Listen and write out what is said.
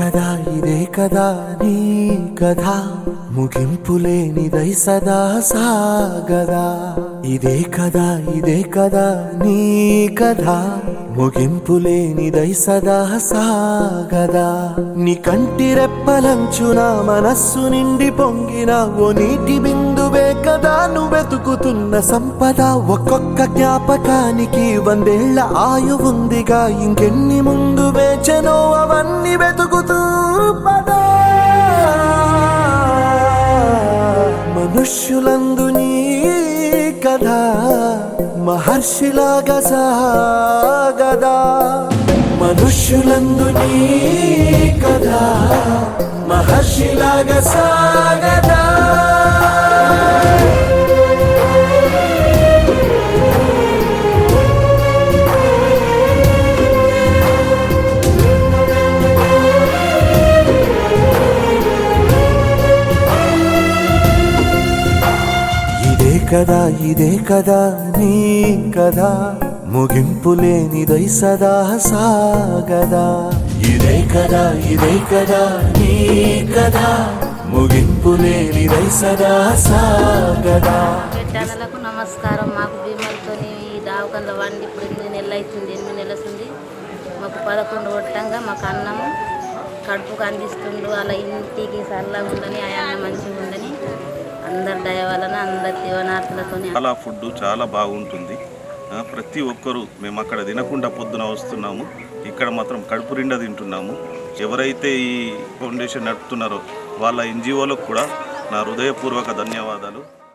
ఇదే కదా నీ కథ ముగింపులేనిదై సదా సాగదా. ఇదే కదా నీ కథ ముగింపులేనిదై సదా సాగదా. నీ కంటి రెప్పలంచున మనస్సు నిండి పొంగిన ఓ నీటి బిందువే కదా నువ్వెతుకుతున్న సంపద. ఒక్కొక్క జ్ఞాపకానికి 100 ఏళ్ల ఆయువుందిగా, ఇంకెన్ని ముందు వేచనో అవన్నీ వెతుకుతూ పదా. మనుష్యులందు నీ కథ మహర్షిలాగా సాగదా. మనుష్యులందు నీ కథ మహర్షిలాగా సాగదా. ఇదే కదా నీ కథ ముగింపులేనిదై సదా సాగదా. ఇదే కదా నీ కథ ముగింపులేనిదై సదా సాగదా. ఛానల్కు నమస్కారం. మాకు భీమలతో ఈ దావకంలో వండి ఇప్పుడు 8 నెలలు అవుతుంది. 8 నెలలు అవుతుంది. మాకు 11 కొట్టంగా మాకు అన్నము కడుపుకు అందిస్తుండు. అలా ఇంటికి చల్లగా ఉందని, ఆ అన్నం మంచిగా ఉందని అందరి దయ వలన అందరి దీవనార్థులతో చాలా ఫుడ్ చాలా బాగుంటుంది. ప్రతి ఒక్కరూ మేము అక్కడ తినకుండా పొద్దున వస్తున్నాము, ఇక్కడ మాత్రం కడుపు నిండా తింటున్నాము. ఎవరైతే ఈ ఫౌండేషన్ నడుపుతున్నారో వాళ్ళ NGOలకు కూడా నా హృదయపూర్వక ధన్యవాదాలు.